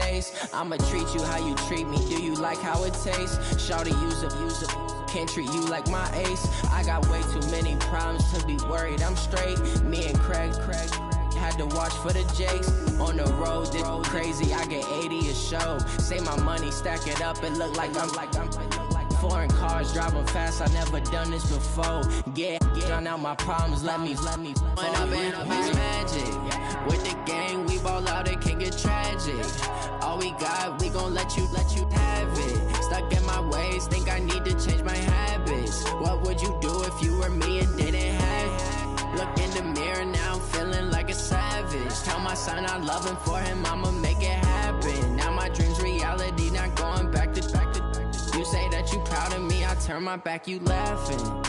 days. I'ma treat you how you treat me. Do you like how it tastes? Shawty, use a can't treat you like my ace. I got way too many problems to be worried. I'm straight. Me and Craig had to watch for the Jakes. On the road, this crazy. I get 80 a show. Say my money, stack it up, and look like I'm foreign cars driving fast. I never done this before. Drown out my problems. Let me. When I've been magic with the gang, we ball out. It can get tragic. All we got, we gon' let you have it. Stuck in my ways, think I need to change my habits. What would you do if you were me and didn't have it? Look in the mirror now, I'm feeling like a savage. Tell my son I love him, for him I'ma make it happen. Now my dream's reality, not going back to. You say that you proud of me, I turn my back, you laughing.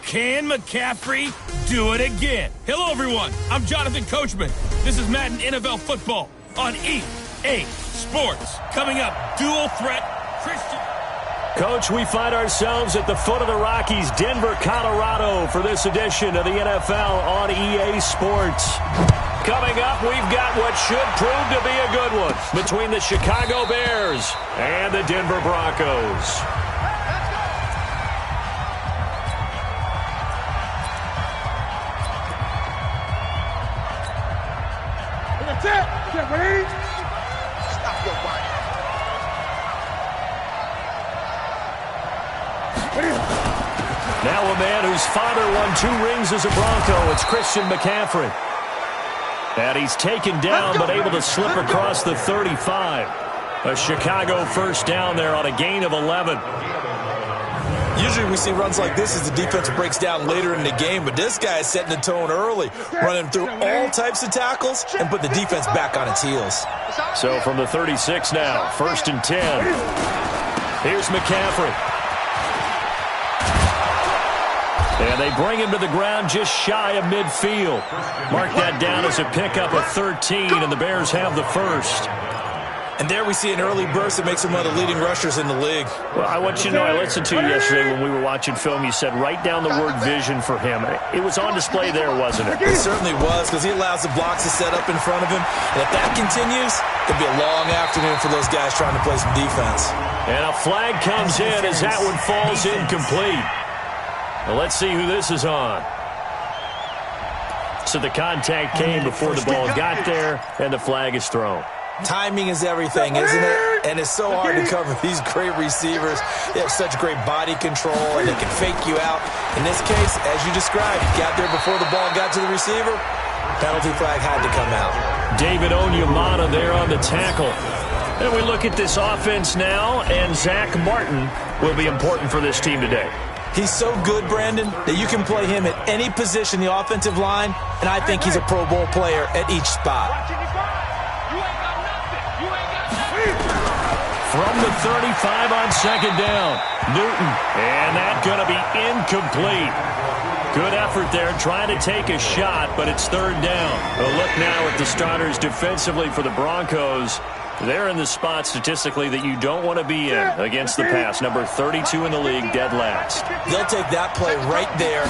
Can McCaffrey do it again? Hello, everyone. I'm Jonathan Coachman. This is Madden NFL Football on EA Sports. Coming up, dual threat Christian. Coach, we find ourselves at the foot of the Rockies, Denver, Colorado, for this edition of the NFL on EA Sports. Coming up, we've got what should prove to be a good one between the Chicago Bears and the Denver Broncos. Get ready. Stop your body. Now a man whose father won 2 rings as a Bronco. It's Christian McCaffrey. And he's taken down but able to slip across the 35. A Chicago first down there on a gain of 11. Usually we see runs like this as the defense breaks down later in the game, but this guy is setting the tone early, running through all types of tackles and put the defense back on its heels. So from the 36 now, 1st and 10. Here's McCaffrey. And they bring him to the ground just shy of midfield. Mark that down as a pickup of 13, and the Bears have the first. And there we see an early burst that makes him one of the leading rushers in the league. Well, I want you to know, I listened to you yesterday when we were watching film. You said write down the word vision for him. It was on display there, wasn't it? It certainly was, because he allows the blocks to set up in front of him. And if that continues, it'll be a long afternoon for those guys trying to play some defense. And a flag comes in as that one falls incomplete. Well, let's see who this is on. So the contact came before the ball got there, and the flag is thrown. Timing is everything, isn't it? And it's so hard to cover these great receivers. They have such great body control, and they can fake you out. In this case, as you described, he got there before the ball got to the receiver. Penalty flag had to come out. David Onyemata there on the tackle. And we look at this offense now, and Zach Martin will be important for this team today. He's so good, Brandon, that you can play him at any position in the offensive line, and I think he's a Pro Bowl player at each spot. From the 35 on 2nd down, Newton, and that's going to be incomplete. Good effort there, trying to take a shot, but it's 3rd down. A look now at the starters defensively for the Broncos. They're in the spot statistically that you don't want to be in against the pass. Number 32 in the league, dead last. They'll take that play right there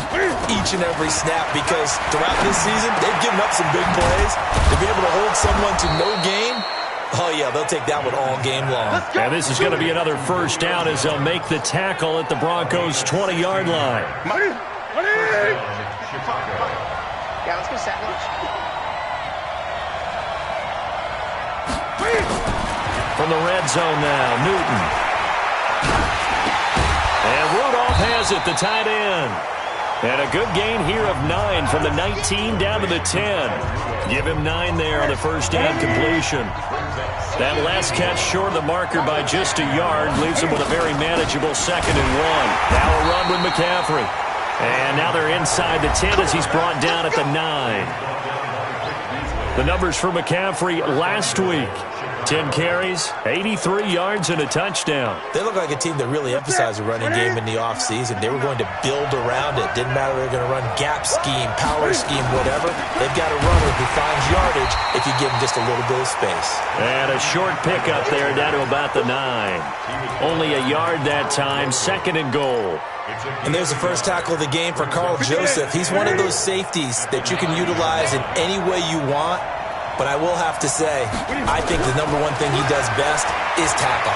each and every snap because throughout this season, they've given up some big plays. To be able to hold someone to no gain, oh, yeah, they'll take that one all game long. And this is going to be another first down as they'll make the tackle at the Broncos' 20-yard line. Yeah, let's go sandwich. From the red zone now, Newton. And Rudolph has it, the tight end. And a good gain here of 9 from the 19 down to the 10. Give him 9 there on the first down completion. That last catch short of the marker by just a yard leaves him with a very manageable 2nd and 1. Now a run with McCaffrey. And now they're inside the 10 as he's brought down at the 9. The numbers for McCaffrey last week. 10 carries, 83 yards, and a touchdown. They look like a team that really emphasized the running game in the offseason. They were going to build around it. Didn't matter if they were going to run gap scheme, power scheme, whatever. They've got a runner who finds yardage if you give him just a little bit of space. And a short pickup there down to about the 9. Only a yard that time, 2nd and goal. And there's the first tackle of the game for Carl Joseph. He's one of those safeties that you can utilize in any way you want. But I will have to say, I think the number one thing he does best is tackle.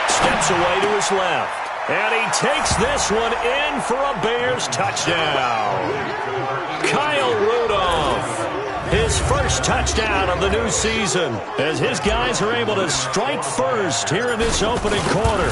Steps away to his left. And he takes this one in for a Bears touchdown. Kyle Rudolph, his first touchdown of the new season, as his guys are able to strike first here in this opening quarter.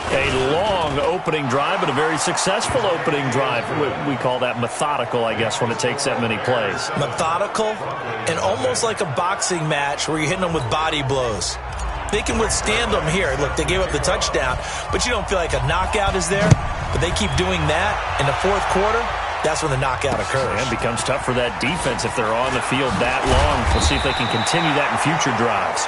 A long opening drive, but a very successful opening drive. We call that methodical, I guess, when it takes that many plays. Methodical and almost like a boxing match where you're hitting them with body blows. They can withstand them here. Look, they gave up the touchdown, but you don't feel like a knockout is there. But they keep doing that in the 4th quarter. That's when the knockout occurs. And it becomes tough for that defense if they're on the field that long. We'll see if they can continue that in future drives.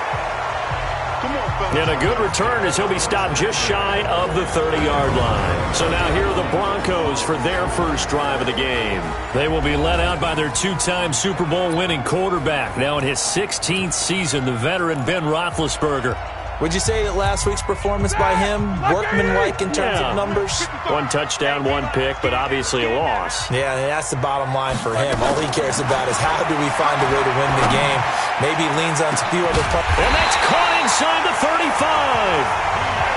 And a good return as he'll be stopped just shy of the 30-yard line. So now here are the Broncos for their first drive of the game. They will be led out by their 2-time Super Bowl winning quarterback. Now in his 16th season, the veteran Ben Roethlisberger. Would you say that last week's performance by him, workmanlike in terms of numbers? 1 touchdown, 1 pick, but obviously a loss. Yeah, and that's the bottom line for him. All he cares about is how do we find a way to win the game. Maybe he leans on a few other players. And that's caught inside the 35.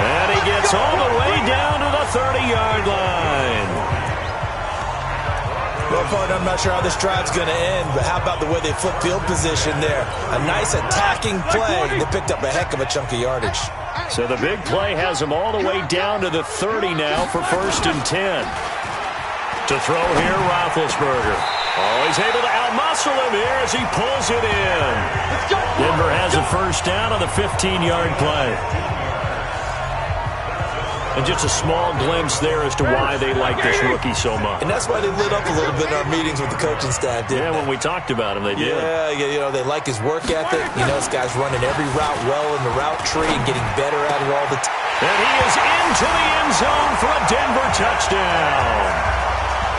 And he gets all the way down to the 30-yard line. Well, partner, I'm not sure how this drive's going to end, but how about the way they flip field position there? A nice attacking play. They picked up a heck of a chunk of yardage. So the big play has him all the way down to the 30 now for 1st and 10. To throw here, Roethlisberger. Oh, he's able to outmuscle him here as he pulls it in. Denver has a first down on the 15-yard play. And just a small glimpse there as to why they like this rookie so much. And that's why they lit up a little bit in our meetings with the coaching staff, didn't they? When we talked about him, they did. Yeah, you know, they like his work ethic. You know, this guy's running every route well in the route tree and getting better at it all the time. And he is into the end zone for a Denver touchdown.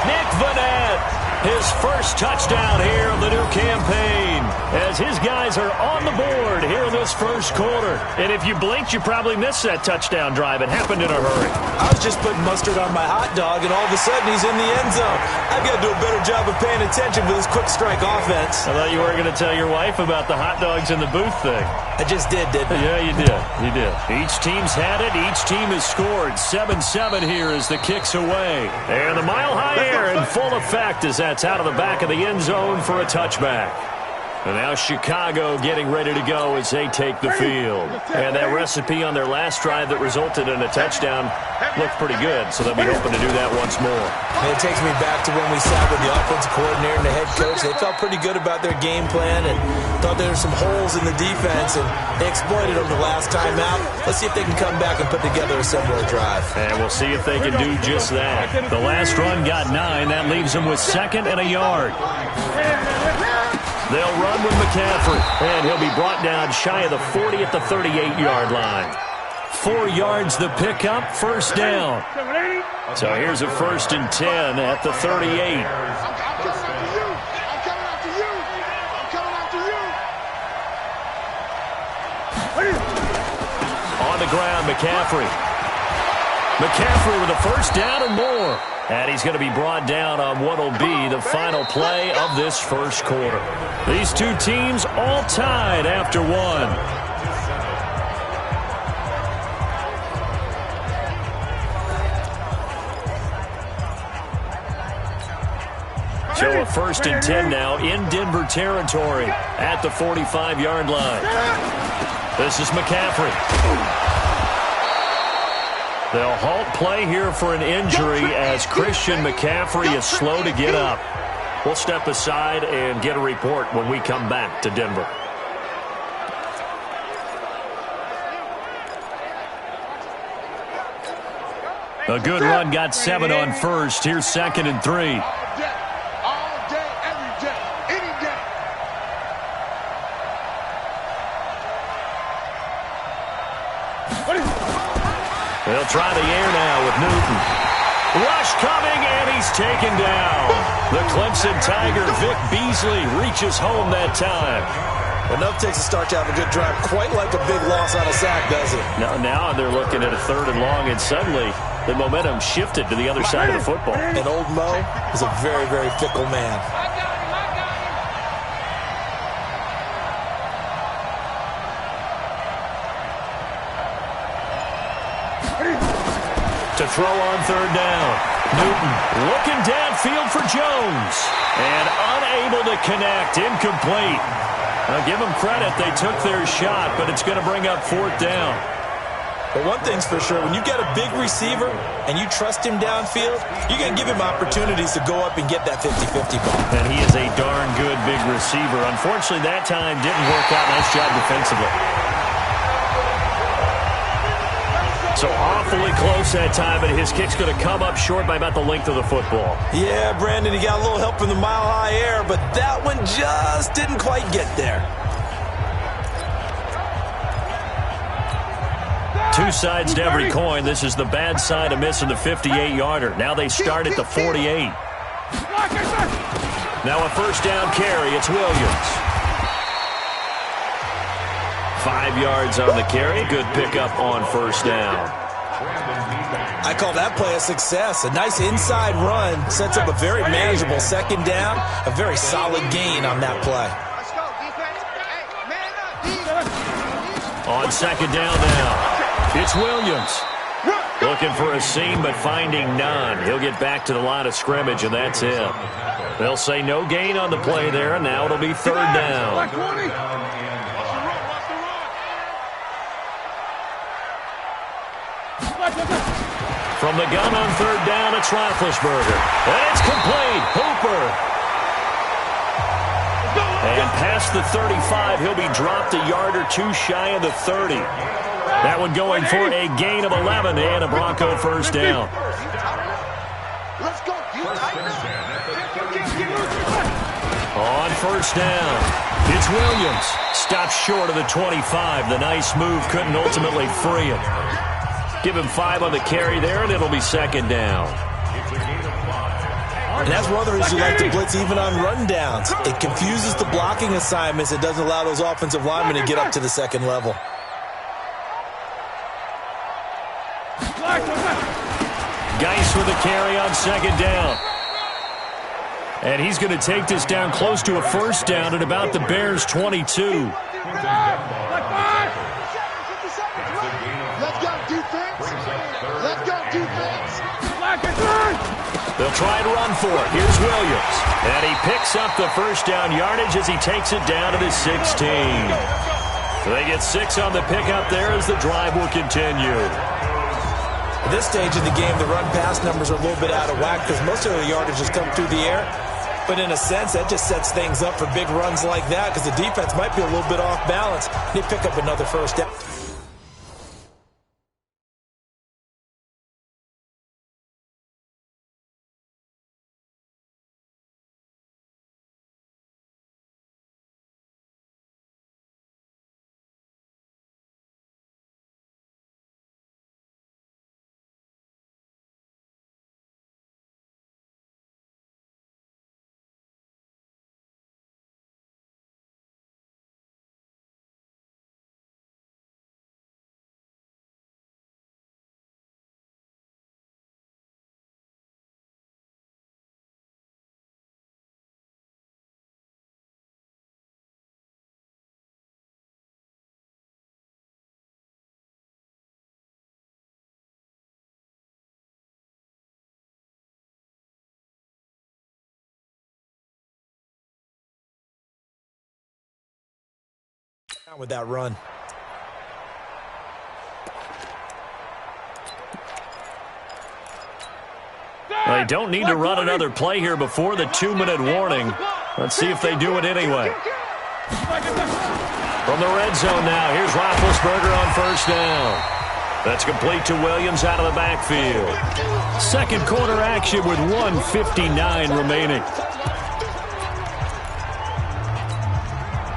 Nick Vannett, his first touchdown here of the new campaign, as his guys are on the board here in this first quarter. And if you blinked, you probably missed that touchdown drive. It happened in a hurry. I was just putting mustard on my hot dog, and all of a sudden he's in the end zone. I've got to do a better job of paying attention for this quick strike offense. I thought you weren't going to tell your wife about the hot dogs in the booth thing. I just did, didn't I? Yeah, you did. You did. Each team's had it. Each team has scored. 7-7 here as the kick's away. And the mile-high air in full effect as that's out of the back of the end zone for a touchback. And now Chicago getting ready to go as they take the field. And that recipe on their last drive that resulted in a touchdown looked pretty good, so they'll be hoping to do that once more. And it takes me back to when we sat with the offensive coordinator and the head coach. They felt pretty good about their game plan and thought there were some holes in the defense, and they exploited them the last time out. Let's see if they can come back and put together a similar drive. And we'll see if they can do just that. The last run got 9. That leaves them with 2nd and a yard. They'll run with McCaffrey, and he'll be brought down shy of the 40 at the 38-yard line. 4 yards the pickup, first down. So here's a 1st and 10 at the 38. the ground, McCaffrey. McCaffrey with a first down and more. And he's going to be brought down on what will be the final play of this first quarter. These two teams all tied after one. So a 1st and 10 now in Denver territory at the 45-yard line. This is McCaffrey. They'll halt play here for an injury as Christian McCaffrey is slow to get up. We'll step aside and get a report when we come back to Denver. A good run, got 7 on first. Here's 2nd and 3. They'll try the air now with Newton. Rush coming, and he's taken down. The Clemson Tiger, Vic Beasley, reaches home that time. Enough takes a start to have a good drive. Quite like a big loss on a sack, does it? Now they're looking at a 3rd and long, and suddenly the momentum shifted to the other side of the football. And old Mo is a very, very fickle man. To throw on 3rd down. Newton looking downfield for Jones. And unable to connect. Incomplete. I'll give them credit. They took their shot, but it's going to bring up 4th down. But one thing's for sure, when you get a big receiver and you trust him downfield, you're going to give him opportunities to go up and get that 50-50 ball. And he is a darn good big receiver. Unfortunately, that time didn't work out. Nice job defensively. So awfully close that time, but his kick's going to come up short by about the length of the football. Yeah, Brandon, he got a little help from the mile-high air, but that one just didn't quite get there. Two sides to every coin. This is the bad side of missing the 58-yarder. Now they start at the 48. Now a 1st down carry. It's Williams. 5 yards on the carry. Good pickup on 1st down. I call that play a success. A nice inside run sets up a very manageable 2nd down. A very solid gain on that play. On 2nd down now. It's Williams. Looking for a seam, but finding none. He'll get back to the line of scrimmage, and that's it. They'll say no gain on the play there, and now it'll be 3rd down. From the gun on 3rd down, it's Roethlisberger. And it's complete. Hooper. And past the 35, he'll be dropped a yard or two shy of the 30. That one going for a gain of 11 and a Bronco 1st down. On 1st down, it's Williams. Stops short of the 25. The nice move couldn't ultimately free him. Give him 5 on the carry there, and it'll be 2nd down. And that's one of the reasons you like to blitz even on rundowns. It confuses the blocking assignments. It doesn't allow those offensive linemen to get up to the 2nd level. Geis with a carry on 2nd down. And he's going to take this down close to a 1st down at about the Bears' 22. They'll try and run for it. Here's Williams. And he picks up the 1st down yardage as he takes it down to the 16. They get 6 on the pickup there as the drive will continue. At this stage in the game, the run-pass numbers are a little bit out of whack because most of the yardage has come through the air. But in a sense, that just sets things up for big runs like that because the defense might be a little bit off balance. They pick up another 1st down. With that run. They don't need to run another play here before the 2-minute warning. Let's see if they do it anyway. From the red zone now, here's Roethlisberger on first down. That's complete to Williams out of the backfield. Second quarter action with 1:59 remaining.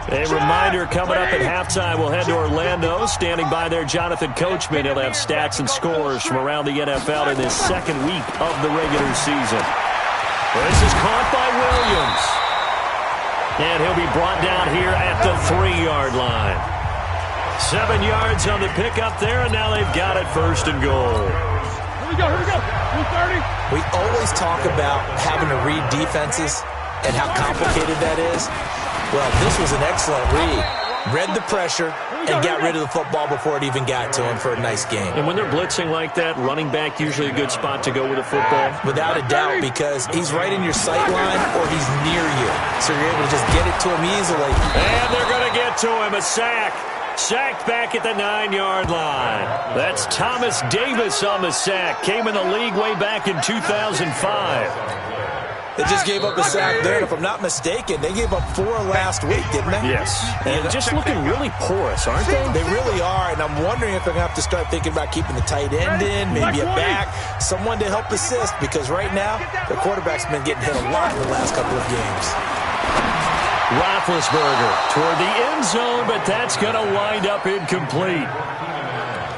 A reminder coming up at halftime, we'll head to Orlando. Standing by there, Jonathan Coachman. He'll have stats and scores from around the NFL in this second week of the regular season. This is caught by Williams. And he'll be brought down here at the 3-yard line. 7 yards on the pickup there, and now they've got it first and goal. Here we go. 230. We always talk about having to read defenses and how complicated that is. Well, this was an excellent read. Read the pressure and got rid of the football before it even got to him for a nice game. And when they're blitzing like that, running back usually a good spot to go with a football? Without a doubt, because he's right in your sight line or he's near you. So you're able to just get it to him easily. And they're going to get to him. A sack. Sacked back at the 9-yard line. That's Thomas Davis on the sack. Came in the league way back in 2005. They just gave up a sack there, and if I'm not mistaken, they gave up 4 last week, didn't they? Yes. And just looking really porous, aren't they? They really are, and I'm wondering if they're going to have to start thinking about keeping the tight end in, maybe a back, someone to help assist, because right now, their quarterback's been getting hit a lot in the last couple of games. Roethlisberger toward the end zone, but that's going to wind up incomplete.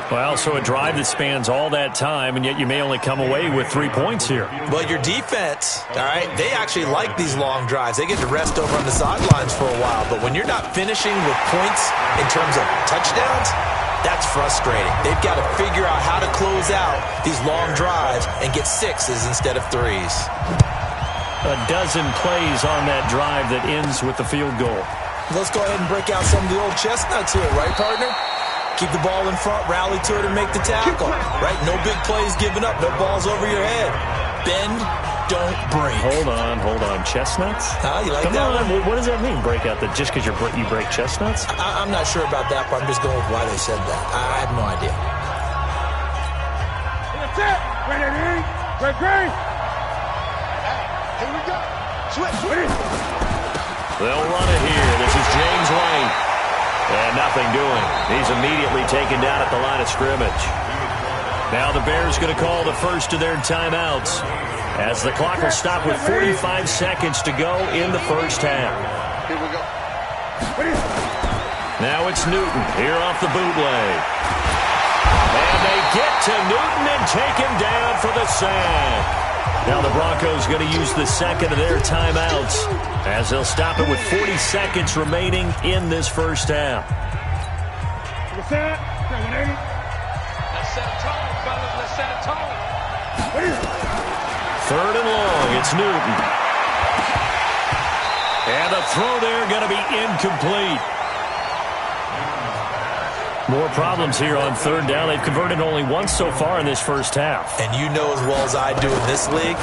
Well, so a drive that spans all that time, and yet you may only come away with 3 points here. Well, your defense, all right, they actually like these long drives. They get to rest over on the sidelines for a while, but when you're not finishing with points in terms of touchdowns, that's frustrating. They've got to figure out how to close out these long drives and get 6s instead of 3s. A dozen plays on that drive that ends with the field goal. Let's go ahead and break out some of the old chestnuts here, right, partner? Keep the ball in front, rally to it, and make the tackle. Right? No big plays given up, no balls over your head. Bend, don't break. Hold on. Chestnuts? You like Come that on, one? what does that mean, break out? That just because you break chestnuts? I'm not sure about that, but I'm just going with why they said that. I have no idea. That's it. Great. Here we go. Switch. They'll run it here. This is James White. And nothing doing. He's immediately taken down at the line of scrimmage. Now the Bears going to call the first of their timeouts as the clock will stop with 45 seconds to go in the first half. Here we go. Now it's Newton here off the bootleg. And they get to Newton and take him down for the sack. Now the Broncos going to use the second of their timeouts as they'll stop it with 40 seconds remaining in this first half. Let's set a tone, fellas. Let's set a tone. Third and long. It's Newton. And the throw there going to be incomplete. More problems here on third down. They've converted only once so far in this first half. And you know as well as I do in this league,